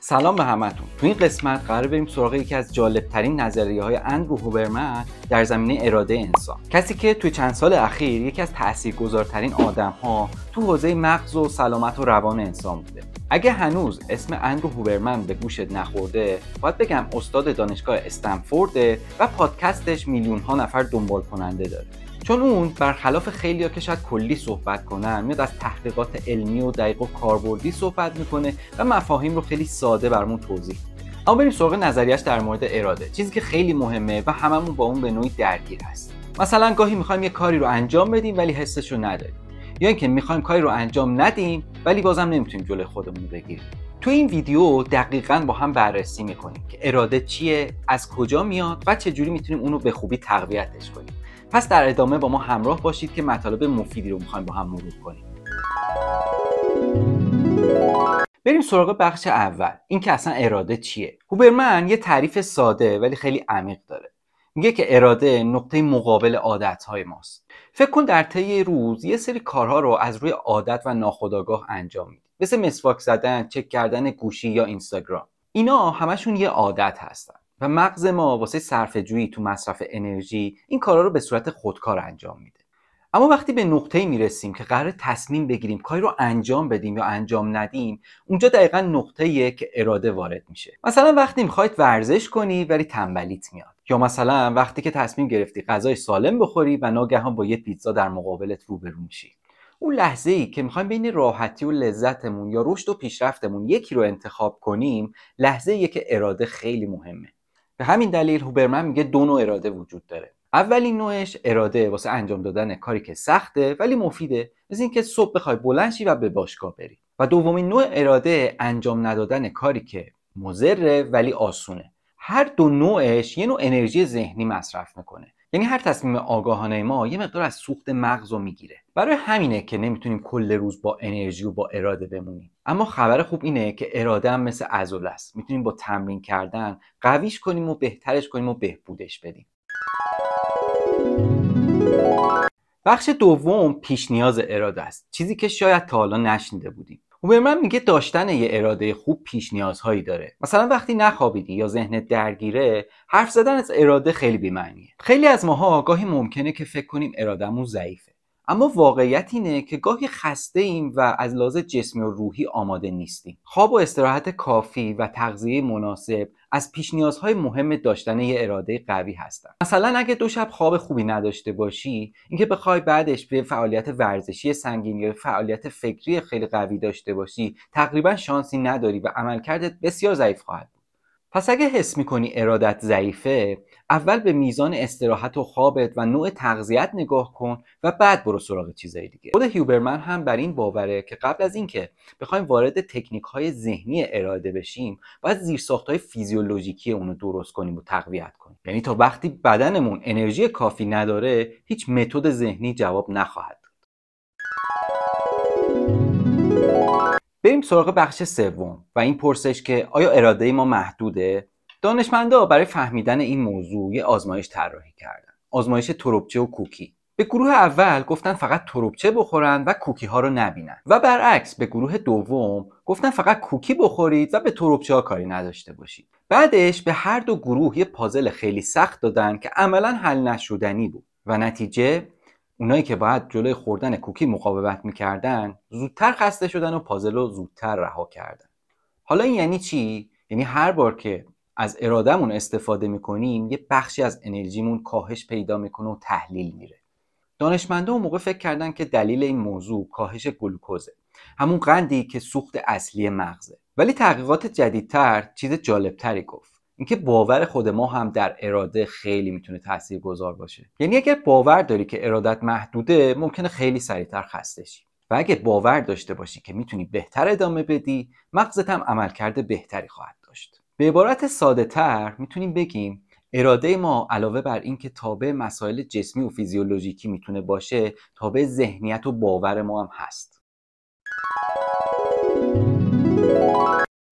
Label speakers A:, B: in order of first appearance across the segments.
A: سلام به همتون. تو این قسمت قرار بریم سراغ یکی از جالبترین نظریه‌های اندرو هوبرمن در زمینه اراده انسان. کسی که توی چند سال اخیر یکی از تاثیرگذارترین آدم‌ها تو حوزه مغز و سلامت و روان انسان بوده. اگه هنوز اسم اندرو هوبرمن به گوشت نخورده، باید بگم استاد دانشگاه استنفورد و پادکستش میلیون‌ها نفر دنبال کننده داره. چون اون برخلاف خیلیا که شاید کلی صحبت کنن، میاد از تحقیقات علمی و دقیق و کاربردی صحبت میکنه و مفاهیم رو خیلی ساده برامون توضیح میده. اما بریم سراغ نظریه‌اش در مورد اراده، چیزی که خیلی مهمه و هممون با اون به نوعی درگیر هست. مثلا گاهی میخوایم یه کاری رو انجام بدیم ولی حسش رو نداریم، یا اینکه میخوایم کاری رو انجام ندیم ولی بازم نمیتونیم جلوی خودمون رو بگیریم. تو این ویدیو دقیقاً با هم بررسی میکنیم که اراده چیه، از کجا میاد و چجوری میتونیم اونو به خوبی تقویتش کنیم. پس در ادامه با ما همراه باشید که مطالب مفیدی رو میخوایم با هم مرور کنیم. بریم سراغ بخش اول، این که اصلا اراده چیه. هوبرمن یه تعریف ساده ولی خیلی عمیق داره. میگه که اراده نقطه مقابل عادت‌های ماست. فکر کن در طی روز یه سری کارها رو از روی عادت و ناخودآگاه انجام میدی، مثل مسواک زدن، چک کردن گوشی یا اینستاگرام. اینا همشون یه عادت هستن و مغز ما واسه صرفه‌جویی تو مصرف انرژی این کارا رو به صورت خودکار انجام میده. اما وقتی به نقطه‌ای میرسیم که قراره تصمیم بگیریم کاری رو انجام بدیم یا انجام ندیم، اونجا دقیقاً نقطه‌ایه که اراده وارد میشه. مثلا وقتی میخواید ورزش کنی ولی تنبلیت میاد، یا مثلا وقتی که تصمیم گرفتی غذای سالم بخوری و ناگهان با یه پیتزا در مقابلت روبرو میشی. اون لحظه‌ای که میخوایم بین راحتی و لذتمون یا رشد و پیشرفتمون یکی رو انتخاب کنیم، لحظه‌ایه که اراده خیلی مهمه. به همین دلیل هوبرمن میگه دو نوع اراده وجود داره. اولین نوعش اراده واسه انجام دادن کاری که سخته ولی مفیده، مثل اینکه صبح بخوای بلند شی و به باشگاه بری. و دومین نوع اراده انجام ندادن کاری که مضره ولی آسونه. هر دو نوعش یه نوع انرژی ذهنی مصرف میکنه. یعنی هر تصمیم آگاهانه ما یه مقدار از سوخت مغز رو میگیره. برای همینه که نمیتونیم کل روز با انرژی و با اراده بمونیم. اما خبر خوب اینه که اراده هم مثل عضله است. میتونیم با تمرین کردن قویش کنیم و بهترش کنیم و بهبودش بدیم. بخش دوم پیش نیاز اراده است، چیزی که شاید تا حالا نشنیده بودیم. هوبرمن میگه داشتن یه اراده خوب پیش نیازهایی داره. مثلا وقتی نخوابیدی یا ذهنت درگیره، حرف زدن از اراده خیلی بی‌معنیه. خیلی از ماها گاهی ممکنه که فکر کنیم ارادهمون ضعیفه، اما واقعیت اینه که گاهی خسته ایم و از لحاظ جسمی و روحی آماده نیستیم. خواب و استراحت کافی و تغذیه مناسب از پیش نیازهای مهم داشتن یه اراده قوی هستن. مثلا اگه 2 شب خواب خوبی نداشته باشی، اینکه بخوای بعدش به فعالیت ورزشی سنگین یا فعالیت فکری خیلی قوی داشته باشی، تقریبا شانسی نداری و عملکردت بسیار ضعیف خواهد بود. پس اگه حس میکنی ارادت ضعیفه، اول به میزان استراحت و خوابت و نوع تغذیت نگاه کن و بعد برو سراغ چیزای دیگه. خود هوبرمن هم بر این باوره که قبل از اینکه بخوایم وارد تکنیک‌های ذهنی اراده بشیم، باید زیرساخت‌های فیزیولوژیکی اون رو درست کنیم و تقویت کنیم. یعنی تا وقتی بدنمون انرژی کافی نداره، هیچ متد ذهنی جواب نخواهد داد. بریم سراغ بخش سوم و این پرسش که آیا اراده ما محدوده؟ دانشمندا برای فهمیدن این موضوع یه آزمایش طراحی کردن. آزمایش تربچه و کوکی. به گروه اول گفتن فقط تربچه بخورن و کوکی ها رو نبینن، و برعکس به گروه دوم گفتن فقط کوکی بخورید و به تربچه ها کاری نداشته باشید. بعدش به هر دو گروه یه پازل خیلی سخت دادن که عملاً حل نشدنی بود و نتیجه اونایی که باید جلوی خوردن کوکی مقاومت میکردن زودتر خسته شدن و پازل رو زودتر رها کردن. حالا این یعنی چی؟ یعنی هر بار که از ارادهمون استفاده میکنیم یه بخشی از انرژیمون کاهش پیدا میکنه و تحلیل میره. دانشمندا اون موقع فکر کردن که دلیل این موضوع کاهش گلوکوزه، همون قندی که سوخت اصلی مغزه. ولی تحقیقات جدیدتر چیز جالبتری گفت، اینکه باور خود ما هم در اراده خیلی میتونه تاثیرگذار باشه. یعنی اگر باور داری که ارادت محدوده، ممکنه خیلی سریعتر خسته شی. و اگه باور داشته باشی که میتونی بهتر ادامه بدی، مغزت هم عملکرد بهتری خواهد داشت. به عبارت ساده تر میتونیم بگیم اراده ما علاوه بر این که تابع مسائل جسمی و فیزیولوژیکی میتونه باشه، تابع ذهنیت و باور ما هم هست.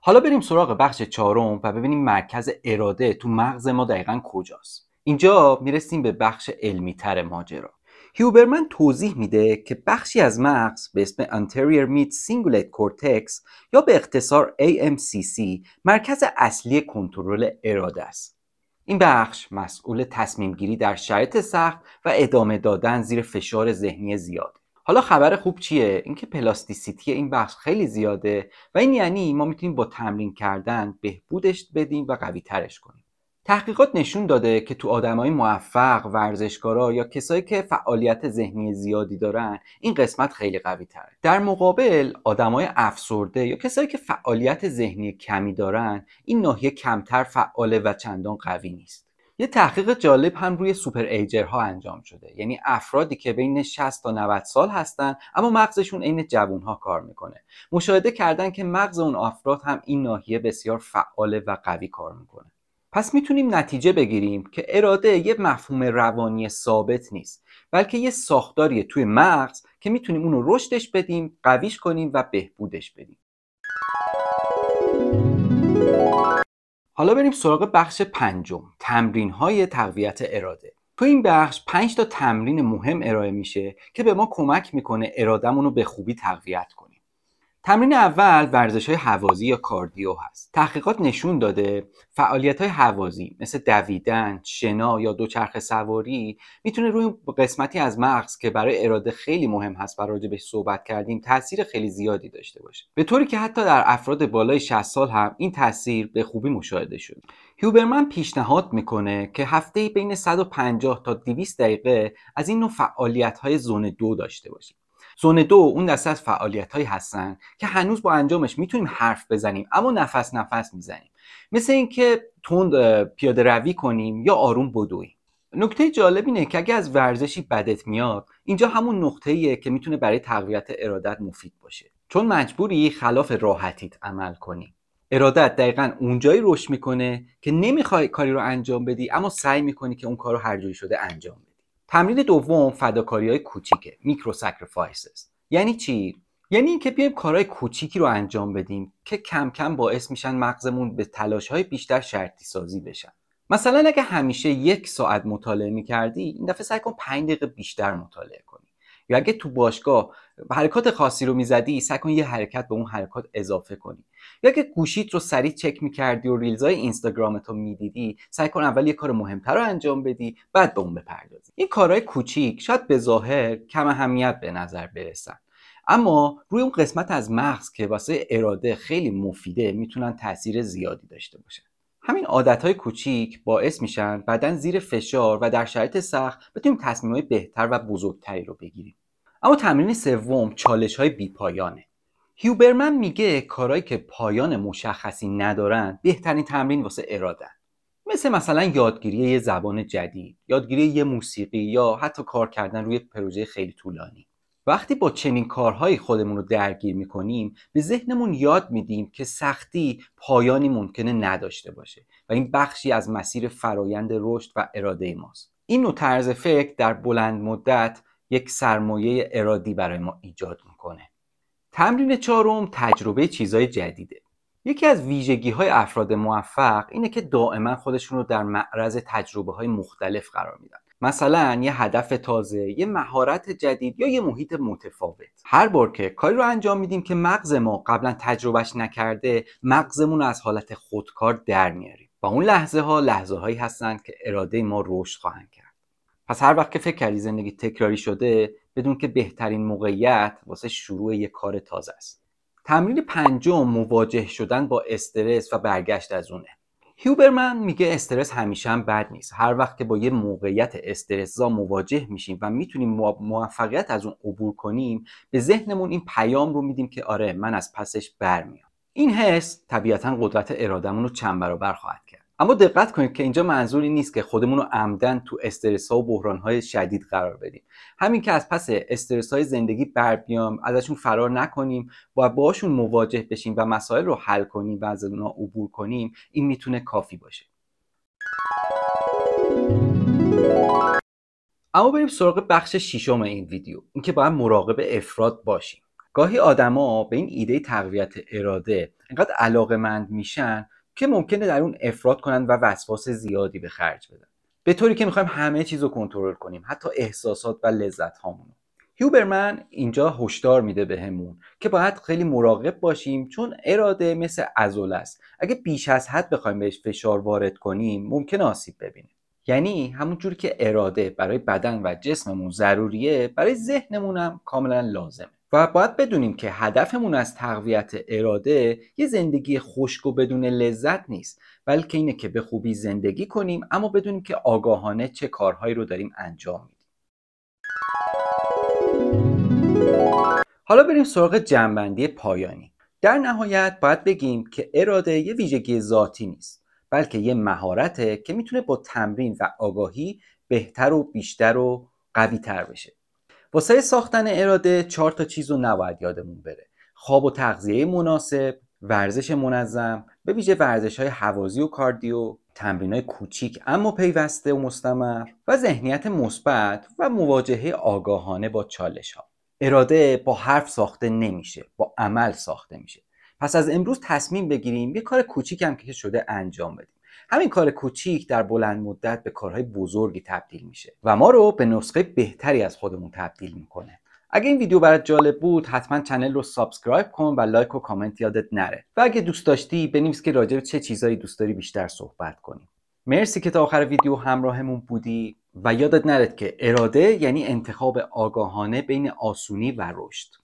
A: حالا بریم سراغ بخش چهارم و ببینیم مرکز اراده تو مغز ما دقیقاً کجاست. اینجا میرسیم به بخش علمی تر ماجرا. هیوبرمن توضیح میده که بخشی از مغز به اسم Anterior Mid Cingulate Cortex یا به اختصار AMCC مرکز اصلی کنترل اراده است. این بخش مسئول تصمیم گیری در شرایط سخت و ادامه دادن زیر فشار ذهنی زیاد. حالا خبر خوب چیه؟ اینکه پلاستیسیتی این بخش خیلی زیاده و این یعنی ما میتونیم با تمرین کردن بهبودش بدیم و قوی ترش کنیم. تحقیقات نشون داده که تو آدمای موفق، ورزشکارا یا کسایی که فعالیت ذهنی زیادی دارن این قسمت خیلی قوی تره. در مقابل آدمای افسرده یا کسایی که فعالیت ذهنی کمی دارن این ناحیه کمتر فعاله و چندان قوی نیست. یه تحقیق جالب هم روی سوپر ایجرها انجام شده، یعنی افرادی که بین 60 تا 90 سال هستن اما مغزشون عین جوانها کار میکنه. مشاهده کردن که مغز اون افراد هم این ناحیه بسیار فعاله و قوی کار میکنه. پس میتونیم نتیجه بگیریم که اراده یه مفهوم روانی ثابت نیست، بلکه یه ساختاریه توی مغز که میتونیم اونو رشدش بدیم، قویش کنیم و بهبودش بدیم. حالا بریم سراغ بخش پنجم، تمرین‌های تقویت اراده. تو این بخش 5 تا تمرین مهم ارائه میشه که به ما کمک میکنه اراده‌مون رو به خوبی تقویت کنیم. تمرین اول ورزش‌های هوازی یا کاردیو هست. تحقیقات نشون داده فعالیت‌های هوازی مثل دویدن، شنا یا دوچرخه سواری میتونه روی قسمتی از مغز که برای اراده خیلی مهم هست و راجع بهش صحبت کردیم تاثیر خیلی زیادی داشته باشه. به طوری که حتی در افراد بالای 60 سال هم این تاثیر به خوبی مشاهده شده. هیوبرمن پیشنهاد میکنه که هفته‌ای بین 150 تا 200 دقیقه از این نوع فعالیت‌های زون 2 داشته باشیم. زون 2 اون دسته از فعالیت‌هایی هستن که هنوز با انجامش میتونیم حرف بزنیم اما نفس میزنیم، مثل اینکه تند پیاده روی کنیم یا آروم بدویم. نکته جالب اینه که اگه از ورزشی بدت میاد، اینجا همون نقطه‌ایه که میتونه برای تقویت ارادت مفید باشه، چون مجبوری خلاف راحتیت عمل کنی. ارادت دقیقاً اونجایی رشد میکنه که نمیخوای کاری رو انجام بدی اما سعی میکنی که اون کارو هر جوری شده انجام بدی. تمرین دوم فداکاری‌های کوچیکه، میکرو ساکریفایسز. یعنی چی؟ یعنی اینکه بیایم کارهای کوچیکی رو انجام بدیم که کم کم باعث میشن مغزمون به تلاش‌های بیشتر شرطی سازی بشن. مثلا اگه همیشه 1 ساعت مطالعه می‌کردی، این دفعه سعی کن 5 دقیقه بیشتر مطالعه کنی. یا اگه تو باشگاه حرکات خاصی رو میزدی، سعی کن یه حرکت به اون حرکات اضافه کنی. یا اگه گوشیت رو سریع چک میکردی و ریلزهای اینستاگرامت رو میدیدی، سعی کن اول یه کار مهمتر رو انجام بدی بعد به اون بپردازی. این کارهای کوچیک شاید به ظاهر کم اهمیت به نظر برسن، اما روی اون قسمت از مغز که واسه اراده خیلی مفیده میتونن تاثیر زیادی داشته باشن. همین عادتهای کوچیک باعث میشن بدن زیر فشار و در شرایط سخت بتونیم تصمیمات بهتر و بزرگتری رو بگیریم. اما تمرین سوم چالش‌های بی‌پایانه. هیوبرمن میگه کارهایی که پایان مشخصی ندارن بهترین تمرین واسه اراده، مثلا یادگیری یه زبان جدید، یادگیری یه موسیقی یا حتی کار کردن روی پروژه خیلی طولانی. وقتی با چنین کارهایی خودمون رو درگیر میکنیم به ذهنمون یاد میدیم که سختی پایانی ممکنه نداشته باشه و این بخشی از مسیر فرایند رشد و اراده ماست. این نوع طرز فکر در بلند مدت یک سرمایه ارادی برای ما ایجاد میکنه. تمرین چهارم تجربه چیزهای جدیده. یکی از ویژگی‌های افراد موفق اینه که دائما خودشون رو در معرض تجربه‌های مختلف قرار میدن. مثلا یه هدف تازه، یه مهارت جدید یا یه محیط متفاوت. هر بار که کاری رو انجام میدیم که مغز ما قبلا تجربهش نکرده، مغزمون رو از حالت خودکار در میاریم و اون لحظه هایی هستن که اراده ما رشد خواهند کرد. پس هر وقت که فکر کردی زندگی تکراری شده، بدون که بهترین موقعیت واسه شروع یک کار تازه است. تمرین پنجم مواجه شدن با استرس و برگشت از اونه. هیوبرمن میگه استرس همیشه هم بد نیست. هر وقت که با یه موقعیت استرس‌زا مواجه میشیم و میتونیم موفقیت از اون عبور کنیم، به ذهنمون این پیام رو میدیم که آره من از پسش برمیام. این حس طبیعتاً قدرت ارادهمون رو چند برابر خواهد کرد. اما دقت کنید که اینجا منظوری نیست که خودمون رو عمدن تو استرس‌ها و بحران‌های شدید قرار بدیم. همین که از پس استرس‌های زندگی بر بیام، ازشون فرار نکنیم و باهاشون مواجه بشیم و مسائل رو حل کنیم و از اونها عبور کنیم، این میتونه کافی باشه. اما بریم سراغ بخش ششم این ویدیو، اینکه باید مراقب افراط باشیم. گاهی آدما به این ایده تقویت اراده اینقدر علاقه‌مند میشن که ممکنه در اون افراط کنن و وسواس زیادی به خرج بدن. به طوری که میخوایم همه چیز رو کنترل کنیم، حتی احساسات و لذت هامون. هیوبرمن اینجا هشدار میده بهمون که باید خیلی مراقب باشیم، چون اراده مثل عضله است. اگه بیش از حد بخوایم بهش فشار وارد کنیم ممکنه آسیب ببینه. یعنی همونجور که اراده برای بدن و جسممون ضروریه، برای ذهنمون هم کاملا لازمه. و باید بدونیم که هدفمون از تقویت اراده یه زندگی خشک و بدون لذت نیست، بلکه اینه که به خوبی زندگی کنیم اما بدونیم که آگاهانه چه کارهایی رو داریم انجام میدیم. حالا بریم سراغ جنبندی پایانی. در نهایت باید بگیم که اراده یه ویژگی ذاتی نیست، بلکه یه مهارته که میتونه با تمرین و آگاهی بهتر و بیشتر و قوی تر بشه. واسه ساختن اراده 4 تا چیز رو نباید یادمون بره: خواب و تغذیه مناسب، ورزش منظم، به ویژه ورزش‌های هوازی و کاردیو، تمرین‌های کوچیک اما پیوسته و مستمر، و ذهنیت مثبت و مواجهه آگاهانه با چالش‌ها. اراده با حرف ساخته نمیشه، با عمل ساخته میشه. پس از امروز تصمیم بگیریم یه کار کوچیک هم که شده انجام بدیم. همین کار کوچیک در بلند مدت به کارهای بزرگی تبدیل میشه و ما رو به نسخه بهتری از خودمون تبدیل میکنه. اگه این ویدیو برات جالب بود حتما کانال رو سابسکرایب کن و لایک و کامنت یادت نره. و اگه دوست داشتی بنویس که راجع به چه چیزایی دوست داری بیشتر صحبت کنیم. مرسی که تا آخر ویدیو همراهمون بودی و یادت نره که اراده یعنی انتخاب آگاهانه بین آسونی و رشد.